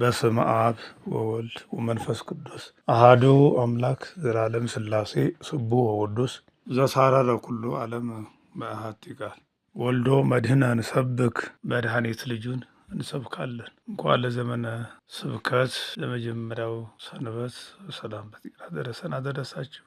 በስመ አብ ወወልድ ወመንፈስ ቅዱስ አሐዱ አምላክ ዘላለም ሥላሴ ስቡሕ ወቅዱስ ዘሳረረ ኩሉ ዓለም በአሐቲ ቃል ወልዶ መድኅነ እንሰብክ መድኃኒት ልጁን እንሰብካለን። እንኳን ለዘመነ ስብከት ለመጀመሪያው ሰንበት በሰላም በጤና አደረሰን አደረሳችሁ።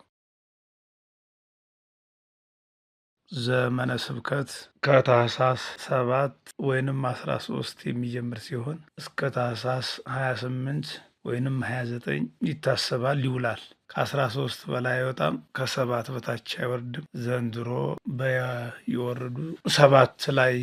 ዘመነ ስብከት ከታኅሳስ 7 ወይንም 13 የሚጀምር ሲሆን እስከ ታኅሳስ 28 ወይንም 29 ይታሰባል ይውላል። ከ13 በላይ አይወጣም፣ ከ7 በታች አይወርድም። ዘንድሮ በየወረዱ 7 ላይ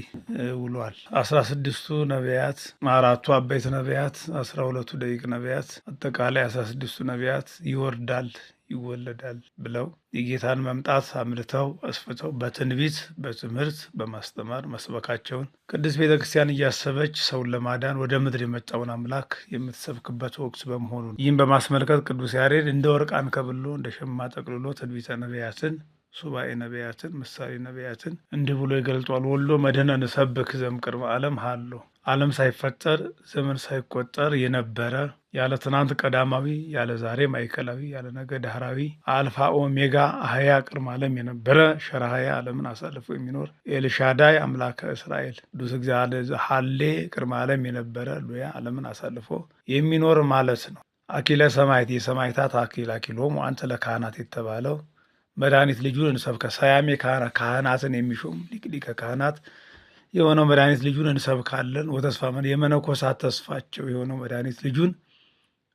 ውሏል። 16ቱ ነቢያት፣ 4ቱ አበይት ነቢያት፣ 12ቱ ደቂቅ ነቢያት፣ አጠቃላይ 16ቱ ነቢያት ይወርዳል ይወለዳል ብለው የጌታን መምጣት አምልተው አስፍተው በትንቢት በትምህርት በማስተማር መስበካቸውን ቅድስት ቤተ ክርስቲያን እያሰበች ሰውን ለማዳን ወደ ምድር የመጣውን አምላክ የምትሰብክበት ወቅት በመሆኑ ይህም በማስመልከት ቅዱስ ያሬድ እንደ ወርቅ አንከብሎ እንደ ሸማ ጠቅልሎ ትንቢተ ነቢያትን፣ ሱባኤ ነቢያትን፣ ምሳሌ ነቢያትን እንዲህ ብሎ ይገልጧል። ወልዶ መድኅነ እንሰብክ ዘእምቅድመ ዓለም ሀሎ ዓለም ሳይፈጠር ዘመን ሳይቆጠር የነበረ ያለ ትናንት ቀዳማዊ ያለ ዛሬ ማዕከላዊ ያለ ነገ ዳህራዊ አልፋ ኦሜጋ አህያ ቅድመ ዓለም የነበረ ሸራሃያ ዓለምን አሳልፎ የሚኖር ኤልሻዳይ አምላከ እስራኤል ቅዱስ እግዚአብሔር ሀሌ ቅድመ ዓለም የነበረ ሉያ ዓለምን አሳልፎ የሚኖር ማለት ነው። አኪለ ሰማዕት የሰማዕታት አኪል አኪሎሙ አንተ ለካህናት የተባለው መድኃኒት ልጁን እንሰብከ ሰያሜ ካህናትን የሚሾም ሊቀ ካህናት የሆነው መድኃኒት ልጁን እንሰብካለን። ወተስፋ የመነኮሳት ተስፋቸው የሆነው መድኃኒት ልጁን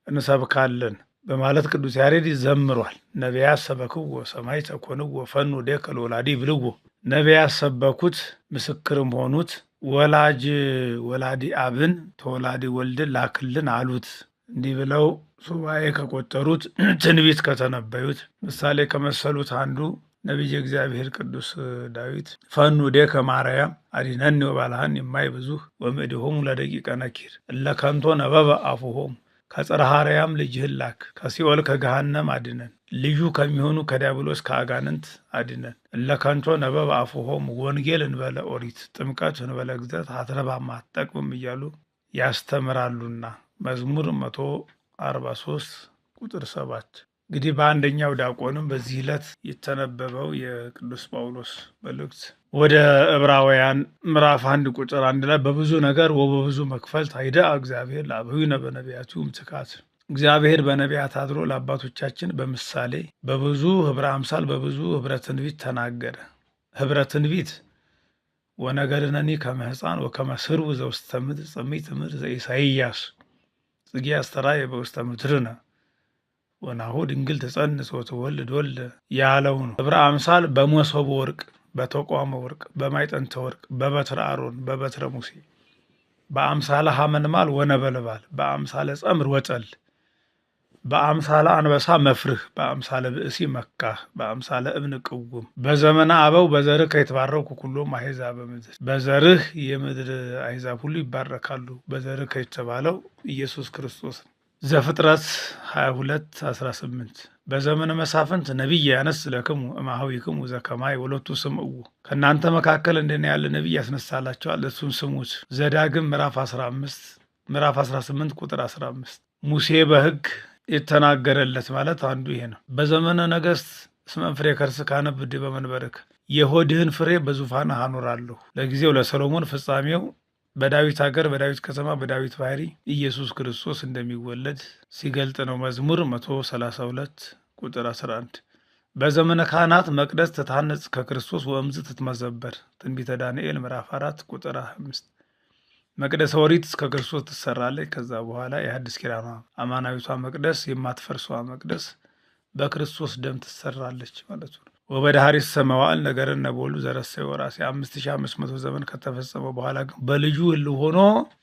እንሰብካለን በማለት ቅዱስ ያሬድ ዘምሯል። ነቢያት ሰበክዎ ሰማዕተ ኮንዎ ፈኑ ዴከ ለወላዲ ብልዎ ነቢያት ሰበኩት ምስክርም ሆኑት ወላዲ አብን ተወላዲ ወልድን ላክልን አሉት። እንዲህ ብለው ሱባኤ ከቆጠሩት ትንቢት ከተነበዩት ምሳሌ ከመሰሉት አንዱ ነቢየ እግዚአብሔር ቅዱስ ዳዊት ፈኑ ዴከ ማርያም አዲነኒ ወባልሐኒ የማይብዙህ ወምእዴሆሙ ለደቂቀ ነኪር እለ ከንቶ ነበበ አፉሆሙ ከጽርሐ አርያም ልጅህን ላክ ከሲኦል ከገሃነም አድነን ልዩ ከሚሆኑ ከዲያብሎስ ከአጋንንት አድነን እለ ከንቶ ነበበ አፉሆሙ ወንጌል እንበለ ኦሪት ጥምቀት እንበለ ግዘት አትረባም አትጠቅምም እያሉ ያስተምራሉና መዝሙር 143 ቁጥር 7። እንግዲህ በአንደኛው ዲያቆንም በዚህ ዕለት የተነበበው የቅዱስ ጳውሎስ መልእክት ወደ ዕብራውያን ምዕራፍ 1 ቁጥር 1 ላይ በብዙ ነገር ወበብዙ መክፈልት አይደአ እግዚአብሔር ለአበዊነ በነቢያቱ ምትካት እግዚአብሔር በነቢያት አድሮ ለአባቶቻችን በምሳሌ በብዙ ኅብረ አምሳል በብዙ ኅብረ ትንቢት ተናገረ። ኅብረ ትንቢት ወነገርነኒ ከመ ሕፃን ወከመ ሥርው ዘውስተ ምድር ጽምኢት ምድር ዘኢሳይያስ ጽጌ አስተርአየ በውስተ ምድርነ ወናሁ ድንግል ትጸንስ ወትወልድ ወልደ ያለው ነው። ኅብረ አምሳል በመሶበ ወርቅ በተቋመ ወርቅ በማዕጠንተ ወርቅ በበትረ አሮን በበትረ ሙሴ በአምሳለ ሐመልማል ወነበልባል በአምሳለ ጸምር ወጠል በአምሳለ አንበሳ መፍርህ በአምሳለ ብእሲ መካህ በአምሳለ እብን ቅውም በዘመነ አበው በዘርህ የተባረኩ ኩሎም አሕዛበ ምድር በዘርህ የምድር አሕዛብ ሁሉ ይባረካሉ። በዘርህ የተባለው ኢየሱስ ክርስቶስ ነው። ዘፍጥረት 22:18 በዘመነ መሳፍንት ነቢይ ያነስ ለክሙ እማህዊክሙ ዘከማይ ወለቱ ስምዑ ከእናንተ መካከል እንደኔ ያለ ነቢይ ያስነሳላቸዋል እሱን ስሙት። ዘዳግም ምዕራፍ 18 ቁጥር 15 ሙሴ በሕግ የተናገረለት ማለት አንዱ ይሄ ነው። በዘመነ ነገሥት እስመ ፍሬ ከርስከ አነብብ በመንበርከ የሆድህን ፍሬ በዙፋንህ አኖራለሁ። ለጊዜው ለሰሎሞን ፍጻሜው በዳዊት ሀገር በዳዊት ከተማ በዳዊት ባህሪ ኢየሱስ ክርስቶስ እንደሚወለድ ሲገልጥ ነው። መዝሙር 132 ቁጥር 11 በዘመነ ካህናት መቅደስ ትታነጽ ከክርስቶስ ወእምዝ ትትመዘበር ትንቢተ ዳንኤል ምዕራፍ 4 ቁጥር 5 መቅደሰ ኦሪት ከክርስቶስ ትሰራለች። ከዛ በኋላ የሐዲስ ኪዳኗ አማናዊቷ መቅደስ የማትፈርሷ መቅደስ በክርስቶስ ደም ትሰራለች ማለት ነው። ወበዳህሪት ሰመዋዕል ነገርን ነበሉ ዘረሰይ ወራሴ 5500 ዘመን ከተፈጸመ በኋላ ግን በልጁ ሕልው ሆኖ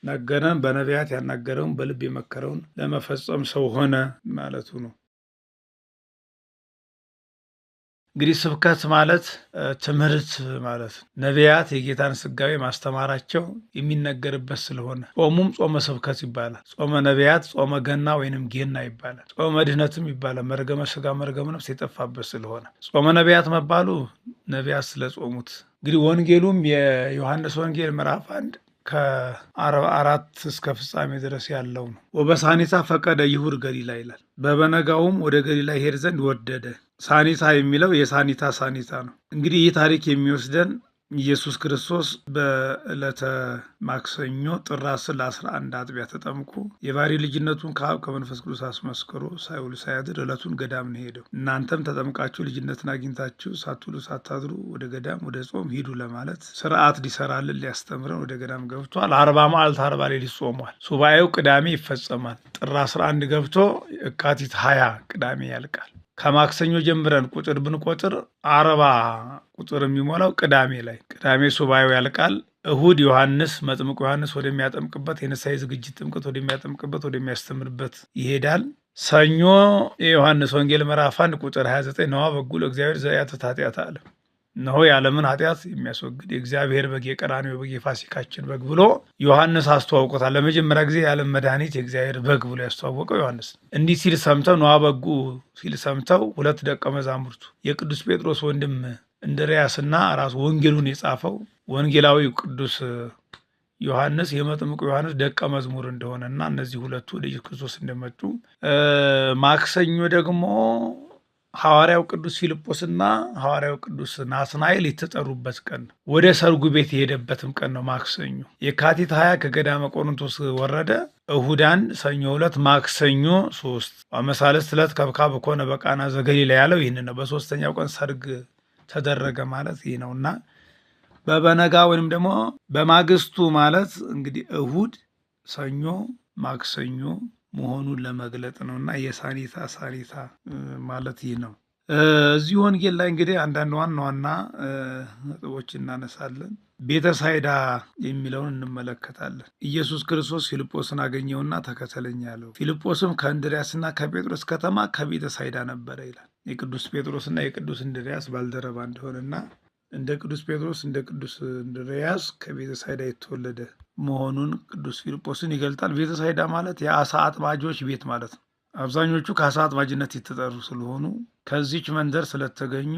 ነገረን። በነቢያት ያናገረውን በልብ የመከረውን ለመፈጸም ሰው ሆነ ማለቱ ነው። እንግዲህ ስብከት ማለት ትምህርት ማለት ነው። ነቢያት የጌታን ሥጋዌ ማስተማራቸው የሚነገርበት ስለሆነ ጾሙም ጾመ ስብከት ይባላል። ጾመ ነቢያት ጾመ ገና ወይንም ጌና ይባላል። ጾመ መድኅነትም ይባላል። መርገመ ሥጋ መርገመ ነፍስ የጠፋበት ስለሆነ ጾመ ነቢያት መባሉ ነቢያት ስለጾሙት። እንግዲህ ወንጌሉም የዮሐንስ ወንጌል ምዕራፍ 1 ከ44 እስከ ፍጻሜ ድረስ ያለው ነው። ወበሳኒታ ፈቀደ ይሁር ገሊላ ይላል። በበነጋውም ወደ ገሊላ ይሄድ ዘንድ ወደደ። ሳኒታ የሚለው የሳኒታ ሳኒታ ነው። እንግዲህ ይህ ታሪክ የሚወስደን ኢየሱስ ክርስቶስ በዕለተ ማክሰኞ ጥር 10 ለ11 አጥቢያ ተጠምቆ የባሕርይ ልጅነቱን ከአብ ከመንፈስ ቅዱስ አስመስክሮ ሳይውል ሳያድር ዕለቱን ገዳም ነው ሄደው። እናንተም ተጠምቃችሁ ልጅነትን አግኝታችሁ ሳትውሉ ሳታድሩ ወደ ገዳም ወደ ጾም ሂዱ ለማለት ስርዓት ሊሰራልን ሊያስተምረን ወደ ገዳም ገብቷል። 40 መዓልት 40 ሌሊት ጾሟል። ሱባኤው ቅዳሜ ይፈጸማል። ጥር 11 ገብቶ የካቲት 20 ቅዳሜ ያልቃል። ከማክሰኞ ጀምረን ቁጥር ብንቆጥር 40 ቁጥር የሚሞላው ቅዳሜ ላይ ቅዳሜ ሱባኤው ያልቃል። እሁድ ዮሐንስ መጥምቁ ዮሐንስ ወደሚያጠምቅበት የንስሐ ዝግጅት ጥምቀት ወደሚያጠምቅበት ወደሚያስተምርበት ይሄዳል። ሰኞ የዮሐንስ ወንጌል ምዕራፍ 1 ቁጥር 29 ነዋ በጉ ለእግዚአብሔር ዘያትት ኃጢአተ ዓለም፣ እነሆ የዓለምን ኃጢአት የሚያስወግድ የእግዚአብሔር በግ የቀራንዮ በግ የፋሲካችን በግ ብሎ ዮሐንስ አስተዋውቆታል። ለመጀመሪያ ጊዜ የዓለም መድኃኒት የእግዚአብሔር በግ ብሎ ያስተዋወቀው ዮሐንስ። እንዲህ ሲል ሰምተው ነዋ በጉ ሲል ሰምተው ሁለት ደቀ መዛሙርቱ የቅዱስ ጴጥሮስ ወንድም እንድርያስና ራሱ ወንጌሉን የጻፈው ወንጌላዊው ቅዱስ ዮሐንስ የመጥምቁ ዮሐንስ ደቀ መዝሙር እንደሆነና እነዚህ ሁለቱ ወደ ኢየሱስ ክርስቶስ እንደመጡ ማክሰኞ ደግሞ ሐዋርያው ቅዱስ ፊልጶስና ሐዋርያው ቅዱስ ናትናኤል የተጠሩበት ቀን ነው። ወደ ሰርጉ ቤት የሄደበትም ቀን ነው ማክሰኞ። የካቲት 20 ከገዳመ ቆሮንቶስ ወረደ። እሁድ 1፣ ሰኞ 2፣ ማክሰኞ 3 ወመሳልስት ዕለት ከብካብ ኮነ በቃና ዘገሊላ ያለው ይህን ነው። በሶስተኛው ቀን ሰርግ ተደረገ ማለት ይህ ነውና በበነጋ ወይም ደግሞ በማግስቱ ማለት እንግዲህ እሁድ፣ ሰኞ፣ ማክሰኞ መሆኑን ለመግለጥ ነው እና የሳኒታ ሳኒታ ማለት ይህ ነው። እዚህ ወንጌል ላይ እንግዲህ አንዳንድ ዋና ዋና ነጥቦች እናነሳለን። ቤተሳይዳ የሚለውን እንመለከታለን። ኢየሱስ ክርስቶስ ፊልጶስን አገኘውና ተከተለኝ ያለው። ፊልጶስም ከእንድርያስና ከጴጥሮስ ከተማ ከቤተሳይዳ ነበረ ይላል። የቅዱስ ጴጥሮስና የቅዱስ እንድርያስ ባልደረባ እንደሆነና እንደ ቅዱስ ጴጥሮስ እንደ ቅዱስ እንድርያስ ከቤተሳይዳ የተወለደ መሆኑን ቅዱስ ፊልጶስን ይገልጣል። ቤተሳይዳ ማለት የአሳ አጥማጆች ቤት ማለት ነው። አብዛኞቹ ከአሳ አጥማጅነት የተጠሩ ስለሆኑ ከዚች መንደር ስለተገኙ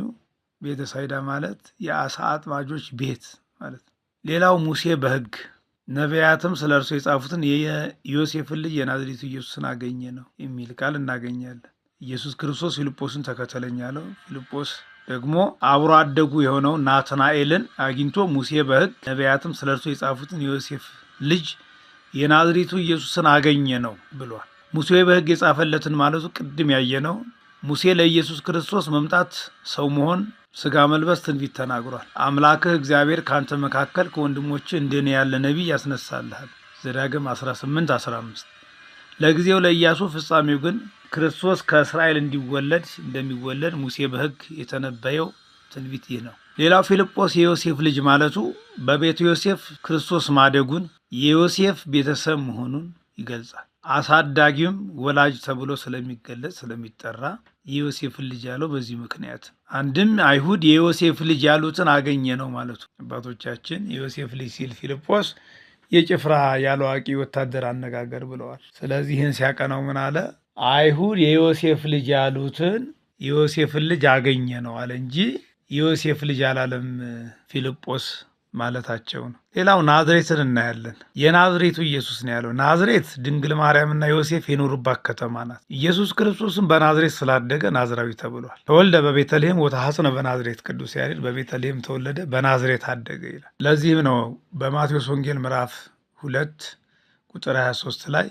ቤተሳይዳ ማለት የአሳ አጥማጆች ቤት ማለት ነው። ሌላው ሙሴ በሕግ ነቢያትም ስለ እርሱ የጻፉትን የዮሴፍን ልጅ የናዝሬቱ ኢየሱስን አገኘ ነው የሚል ቃል እናገኛለን። ኢየሱስ ክርስቶስ ፊልጶስን ተከተለኝ አለው። ፊልጶስ ደግሞ አብሮ አደጉ የሆነው ናትናኤልን አግኝቶ ሙሴ በሕግ ነቢያትም ስለ እርሱ የጻፉትን የዮሴፍ ልጅ የናዝሬቱ ኢየሱስን አገኘ ነው ብሏል። ሙሴ በሕግ የጻፈለትን ማለቱ ቅድም ያየነው ሙሴ ለኢየሱስ ክርስቶስ መምጣት ሰው መሆን ሥጋ መልበስ ትንቢት ተናግሯል። አምላክህ እግዚአብሔር ከአንተ መካከል ከወንድሞች እንደኔ ያለ ነቢይ ያስነሳልሃል ዘዳግም 18:15። ለጊዜው ለኢያሱ ፍጻሜው ግን ክርስቶስ ከእስራኤል እንደሚወለድ ሙሴ በሕግ የተነበየው ትንቢት ይህ ነው። ሌላው ፊልጶስ የዮሴፍ ልጅ ማለቱ በቤተ ዮሴፍ ክርስቶስ ማደጉን የዮሴፍ ቤተሰብ መሆኑን ይገልጻል። አሳዳጊውም ወላጅ ተብሎ ስለሚገለጽ ስለሚጠራ የዮሴፍን ልጅ ያለው በዚህ ምክንያት አንድም አይሁድ የዮሴፍ ልጅ ያሉትን አገኘ ነው ማለቱ። አባቶቻችን የዮሴፍ ልጅ ሲል ፊልጶስ የጭፍራ ያለዋቂ ወታደር አነጋገር ብለዋል። ስለዚህ ይህን ሲያቀናው ምን አለ? አይሁድ የዮሴፍ ልጅ ያሉትን የዮሴፍን ልጅ አገኘ ነው አለ እንጂ የዮሴፍ ልጅ አላለም ፊልጶስ ማለታቸው ነው። ሌላው ናዝሬትን እናያለን። የናዝሬቱ ኢየሱስ ነው ያለው። ናዝሬት ድንግል ማርያምና ዮሴፍ የኖሩባት ከተማ ናት። ኢየሱስ ክርስቶስም በናዝሬት ስላደገ ናዝራዊ ተብሏል። ተወልደ በቤተልሔም ወተሐጽነ በናዝሬት፣ ቅዱስ ያሬድ በቤተልሔም ተወለደ በናዝሬት አደገ ይላል። ለዚህም ነው በማቴዎስ ወንጌል ምዕራፍ 2 ቁጥር 23 ላይ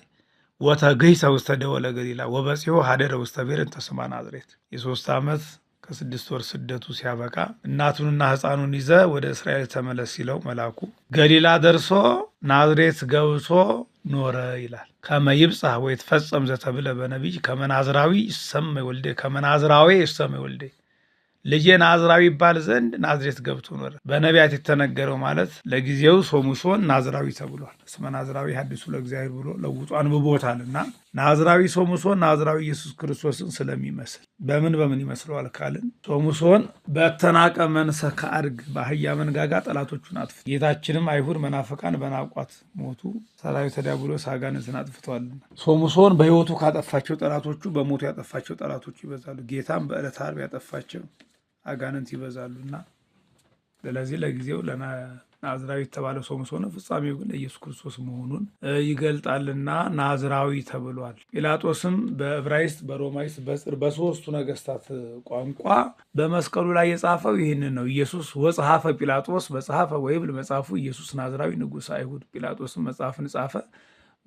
ወተገይሰ ውስተ ደወለ ገሊላ ወበጽሖ ሀደረ ውስተ ብሔር እንተ ስማ ናዝሬት። የ3 ዓመት ከ6 ወር ስደቱ ሲያበቃ እናቱንና ሕፃኑን ይዘ ወደ እስራኤል ተመለስ ሲለው መልአኩ ገሊላ ደርሶ ናዝሬት ገብቶ ኖረ ይላል። ከመ ይብጽሕ ወይትፈጸም ዘተብለ በነቢይ ከመ ናዝራዊ ይሰመይ ወልደ ከመ ናዝራዊ ይሰመይ ወልደ ልጄ ናዝራዊ ይባል ዘንድ ናዝሬት ገብቶ ኖረ። በነቢያት የተነገረው ማለት ለጊዜው ሶሙሶን ናዝራዊ ተብሏል። እስመ ናዝራዊ ሐዲሱ ለእግዚአብሔር ብሎ ለውጡ አንብቦታልና ናዝራዊ ሶሙሶን ናዝራዊ ኢየሱስ ክርስቶስን ስለሚመስል በምን ይመስለዋል ካልን ሶሙሶን በተናቀ መንሰከ አድግ በአህያ መንጋጋ ጠላቶቹን አጥፍቶ ጌታችንም አይሁድ መናፍቃን በናቋት ሞቱ ሰራዊተ ዲያብሎስ አጋንንትን አጥፍቷልና ሶሙሶን በሕይወቱ ካጠፋቸው ጠላቶቹ በሞቱ ያጠፋቸው ጠላቶቹ ይበዛሉ። ጌታም በዕለተ ዓርብ ያጠፋቸው አጋንንት ይበዛሉና ስለዚህ ለጊዜው ናዝራዊ የተባለው ሶምሶን ፍጻሜው ግን ለኢየሱስ ክርስቶስ መሆኑን ይገልጣልና ናዝራዊ ተብሏል። ጲላጦስም በዕብራይስጥ፣ በሮማይስጥ፣ በጽር በሶስቱ ነገስታት ቋንቋ በመስቀሉ ላይ የጻፈው ይህንን ነው። ኢየሱስ ወጸሐፈ ጲላጦስ መጽሐፈ ወይብል መጽሐፉ ኢየሱስ ናዝራዊ ንጉሥ አይሁድ። ጲላጦስም መጽሐፍን ጻፈ።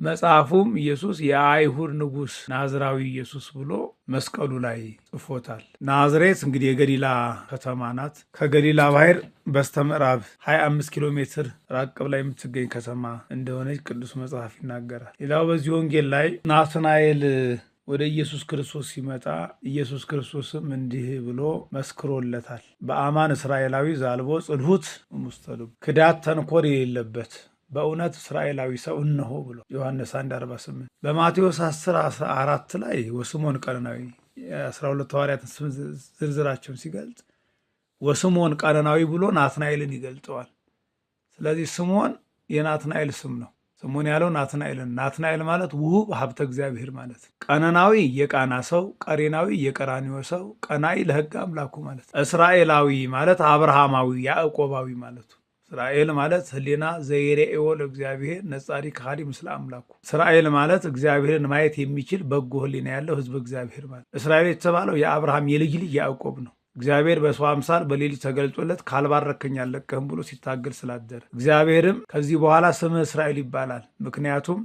መጽሐፉም ኢየሱስ የአይሁድ ንጉሥ ናዝራዊ ኢየሱስ ብሎ መስቀሉ ላይ ጽፎታል። ናዝሬት እንግዲህ የገሊላ ከተማ ናት። ከገሊላ ባህር በስተምዕራብ 25 ኪሎ ሜትር ራቅ ብላ የምትገኝ ከተማ እንደሆነች ቅዱስ መጽሐፍ ይናገራል። ሌላው በዚህ ወንጌል ላይ ናትናኤል ወደ ኢየሱስ ክርስቶስ ሲመጣ ኢየሱስ ክርስቶስም እንዲህ ብሎ መስክሮለታል። በአማን እስራኤላዊ ዛልቦ ጽልሁት ሙስተልብ፣ ክዳት ተንኮል የሌለበት በእውነት እስራኤላዊ ሰው እነሆ ብሎ ዮሐንስ 1:48 በማቴዎስ 10:4 ላይ ወስምዖን ቀነናዊ 12 ሐዋርያትን ስም ዝርዝራቸውን ሲገልጽ ወስምዖን ቀነናዊ ብሎ ናትናኤልን ይገልጠዋል። ስለዚህ ስምዖን የናትናኤል ስም ነው። ስምዖን ያለው ናትናኤልን። ናትናኤል ማለት ውሁብ ሀብተ እግዚአብሔር ማለት፣ ቀነናዊ የቃና ሰው፣ ቀሬናዊ የቀራኒዮ ሰው፣ ቀናኢ ለሕግ አምላኩ ማለት፣ እስራኤላዊ ማለት አብርሃማዊ ያዕቆባዊ ማለቱ። እስራኤል ማለት ህሊና ዘይሬኤዎ ለእግዚአብሔር ነጻሪ ካሊ ምስለ አምላኩ። እስራኤል ማለት እግዚአብሔርን ማየት የሚችል በጎ ህሊና ያለው ህዝብ እግዚአብሔር ማለት። እስራኤል የተባለው የአብርሃም የልጅ ልጅ ያዕቆብ ነው። እግዚአብሔር በሰው አምሳል በሌሊት ተገልጦለት ካልባረከኝ አልለቅህም ብሎ ሲታገል ስላደረ እግዚአብሔርም ከዚህ በኋላ ስምህ እስራኤል ይባላል። ምክንያቱም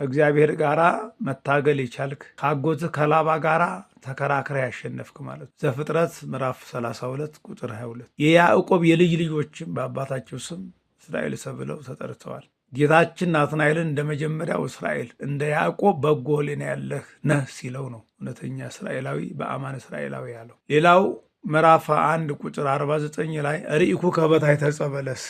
ከእግዚአብሔር ጋር መታገል የቻልክ ከአጎትህ ከላባ ጋር ተከራክረ ያሸነፍክ ማለት ነው። ዘፍጥረት ምዕራፍ 32 ቁጥር 22። የያዕቆብ የልጅ ልጆችም በአባታቸው ስም እስራኤል ተብለው ተጠርተዋል። ጌታችን ናትናኤልን እንደ መጀመሪያው እስራኤል እንደ ያዕቆብ በጎ ህሊና ያለህ ነህ ሲለው ነው እውነተኛ እስራኤላዊ በአማን እስራኤላዊ ያለው። ሌላው ምዕራፍ 1 ቁጥር 49 ላይ ርኢኩ ከበታች ተጸበለስ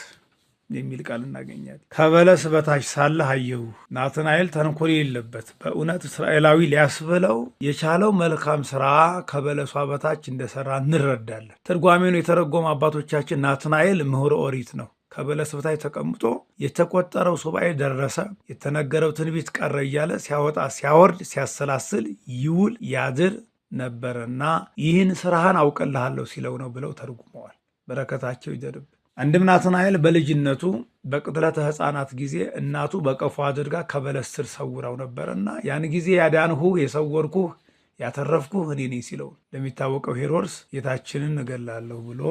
የሚል ቃል እናገኛለን። ከበለስ በታች ሳለህ አየሁ። ናትናኤል ተንኮል የሌለበት በእውነት እስራኤላዊ ሊያስብለው የቻለው መልካም ስራ ከበለሷ በታች እንደሰራ እንረዳለን። ትርጓሜውን የተረጎሙ አባቶቻችን ናትናኤል ምሁረ ኦሪት ነው። ከበለስ በታች ተቀምጦ የተቆጠረው ሱባኤ ደረሰ፣ የተነገረው ትንቢት ቀረ እያለ ሲያወጣ ሲያወርድ ሲያሰላስል ይውል ያድር ነበረና ይህን ስራህን አውቅልሃለሁ ሲለው ነው ብለው ተርጉመዋል። በረከታቸው ይደርብ። አንድም ናትናኤል በልጅነቱ በቅጥለተ ሕፃናት ጊዜ እናቱ በቀፎ አድርጋ ከበለስ ስር ሰውራው ነበርና ያን ጊዜ ያዳንሁህ የሰወርኩህ ያተረፍኩህ እኔ ነኝ ሲለው፣ እንደሚታወቀው ሄሮድስ ጌታችንን እገላለሁ ብሎ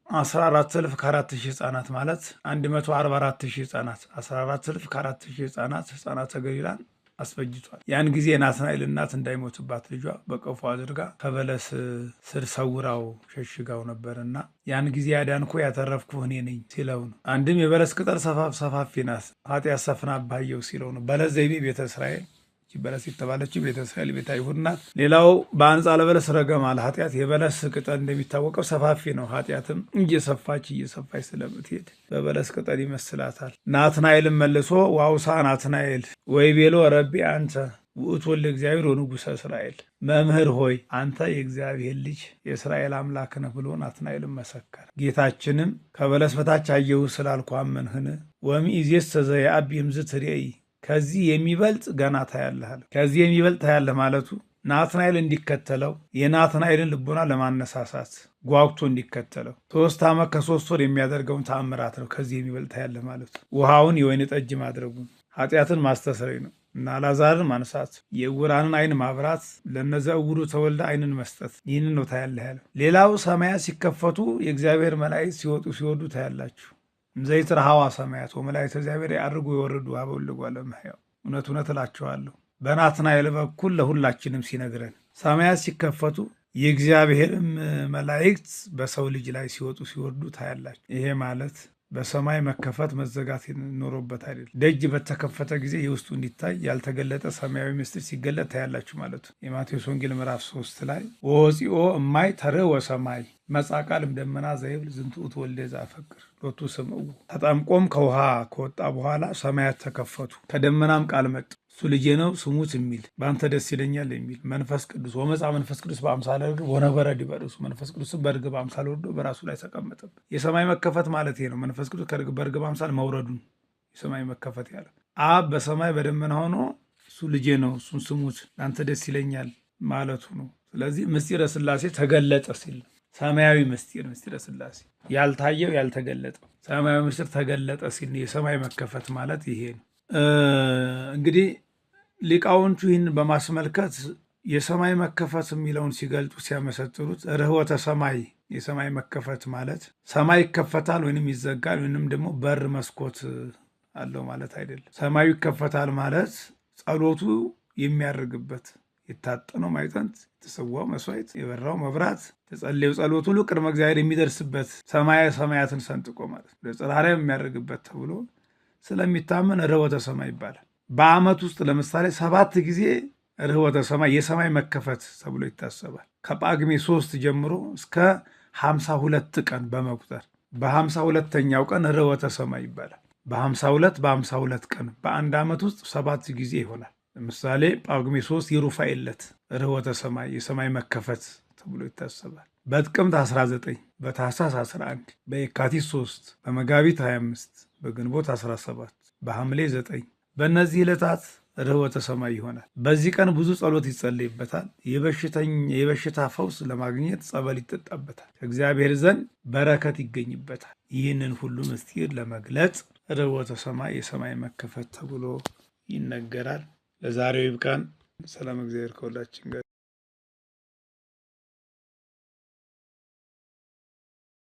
114,000 ከ4,000 ሕፃናት ማለት 144,000 ሕፃናት 14,000 ከ4,000 ሕፃናተ ገሊላን አስፈጅቷል። ያን ጊዜ ናትናኤል እናት እንዳይሞትባት ልጇ በቀፎ አድርጋ ከበለስ ስር ሰውራው ሸሽጋው ነበርና ያን ጊዜ ያዳንኩ ያተረፍኩ እኔ ነኝ ሲለው ነው። አንድም የበለስ ቅጠል ሰፋፊ ናት ኃጢአት ሰፍናባየው ሲለው ነው። በለስ ዘይቤ ቤተ እስራኤል በለስ የተባለችው ቤተ እስራኤል ቤተ አይሁድ ናት። ሌላው በአንጻለ በለስ ረገማ ለኃጢአት የበለስ ቅጠል እንደሚታወቀው ሰፋፊ ነው። ኃጢአትም እየሰፋች ስለምትሄድ በበለስ ቅጠል ይመስላታል። ናትናኤልም መልሶ ዋውሳ ናትናኤል ወይ ቤሎ ረቢ አንተ ውእቱ ወልደ እግዚአብሔር ወንጉሠ እስራኤል፣ መምህር ሆይ አንተ የእግዚአብሔር ልጅ የእስራኤል አምላክ ነህ ብሎ ናትናኤልም መሰከረ። ጌታችንም ከበለስ በታች አየሁ ስላልኩ አመንህን? ወእምይእዜሰ ዘየዐቢ እምዝ ትሬኢ፣ ከዚህ የሚበልጥ ገና ታያለህ። ከዚህ የሚበልጥ ታያለህ ማለቱ ናትናኤል እንዲከተለው የናትናኤልን ልቦና ለማነሳሳት ጓጉቶ እንዲከተለው 3 ዓመት ከ3 ወር የሚያደርገውን ተአምራት ነው። ከዚህ የሚበልጥ ታያለህ ማለቱ ውሃውን የወይን ጠጅ ማድረጉን ኃጢአትን ማስተስረይ ነው እና አልዓዛርን ማንሳት፣ የዕውራንን ዓይን ማብራት፣ ለእነዚያ ዕውሩ ተወልደ ዓይንን መስጠት፣ ይህንን ነው ታያለህ ያለው። ሌላው ሰማያት ሲከፈቱ የእግዚአብሔር መላእክት ሲወጡ ሲወርዱ ታያላችሁ። ዘይትረኃዋ ሰማያት ወመላእክተ እግዚአብሔር ያዕርጉ ይወርዱ ኀበ ወልደ እጓለ እመሕያው። እውነት እውነት እላችኋለሁ በናትናኤል በኩል ለሁላችንም ሲነግረን ሰማያት ሲከፈቱ የእግዚአብሔርም መላእክት በሰው ልጅ ላይ ሲወጡ ሲወርዱ ታያላችሁ። ይሄ ማለት በሰማይ መከፈት መዘጋት ኖሮበት አይደል። ደጅ በተከፈተ ጊዜ የውስጡ እንዲታይ ያልተገለጠ ሰማያዊ ምስጢር ሲገለጥ ታያላችሁ ማለቱ። የማቴዎስ ወንጌል ምዕራፍ 3 ላይ ወፂኦ እማይ ተርኅወ ሰማይ መጻ ቃልም ደመና ዘይብል ዝንቱ ውእቱ ወልደ ዘአፈቅር ሎቱ ስምዑ። ተጠምቆም ከውሃ ከወጣ በኋላ ሰማያት ተከፈቱ፣ ከደመናም ቃል መጣ እሱ ልጄ ነው ስሙት የሚል በአንተ ደስ ይለኛል የሚል መንፈስ ቅዱስ ወመጻ መንፈስ ቅዱስ በአምሳለ ርግብ ወነበረ ዲበ ርእሱ። መንፈስ ቅዱስም በርግብ አምሳል ወርዶ በራሱ ላይ ተቀመጠበት። የሰማይ መከፈት ማለት ይሄ ነው። መንፈስ ቅዱስ በርግብ አምሳል መውረዱን የሰማይ መከፈት ያለ። አብ በሰማይ በደመና ሆኖ እሱ ልጄ ነው እሱን ስሙት ለአንተ ደስ ይለኛል ማለቱ ነው። ስለዚህ ምስጢረ ሥላሴ ተገለጠ ሲል ሰማያዊ ምስጢር ምስጢረ ሥላሴ ያልታየው ያልተገለጠው ሰማያዊ ምስጢር ተገለጠ ሲል የሰማይ መከፈት ማለት ይሄ ነው። እንግዲህ ሊቃውንቱ ይህን በማስመልከት የሰማይ መከፈት የሚለውን ሲገልጡ ሲያመሰጥሩት ርኅወተ ሰማይ የሰማይ መከፈት ማለት ሰማይ ይከፈታል ወይንም ይዘጋል ወይንም ደግሞ በር መስኮት አለው ማለት አይደለም። ሰማዩ ይከፈታል ማለት ጸሎቱ የሚያርግበት የታጠነው ማዕጠንት የተሰዋው መስዋዕት የበራው መብራት የተጸለየው ጸሎት ሁሉ ቅድመ እግዚአብሔር የሚደርስበት ሰማየ ሰማያትን ሰንጥቆ ማለት ለጽርሐ የሚያደርግበት ተብሎ ስለሚታመን ርኅወተ ሰማይ ይባላል። በዓመት ውስጥ ለምሳሌ 7 ጊዜ ርኅወተ ሰማይ የሰማይ መከፈት ተብሎ ይታሰባል። ከጳጉሜ 3 ጀምሮ እስከ 52 ቀን በመቁጠር በ52ኛው ቀን ርኅወተ ሰማይ ይባላል። በ52 ቀን በአንድ ዓመት ውስጥ 7 ጊዜ ይሆናል። ለምሳሌ ጳጉሜ 3 የሩፋኤል ዕለት ርኅወተ ሰማይ የሰማይ መከፈት ተብሎ ይታሰባል። በጥቅምት 19፣ በታኅሳስ 11፣ በየካቲት 3፣ በመጋቢት 25፣ በግንቦት 17፣ በሐምሌ 9 በእነዚህ ዕለታት ርኅወተ ሰማይ ይሆናል። በዚህ ቀን ብዙ ጸሎት ይጸለይበታል። የበሽታ ፈውስ ለማግኘት ጸበል ይጠጣበታል። ከእግዚአብሔር ዘንድ በረከት ይገኝበታል። ይህንን ሁሉ ምስጢር ለመግለጽ ርኅወተ ሰማይ የሰማይ መከፈት ተብሎ ይነገራል። ለዛሬው ይብቃን። ሰላም እግዚአብሔር ከሁላችን ጋር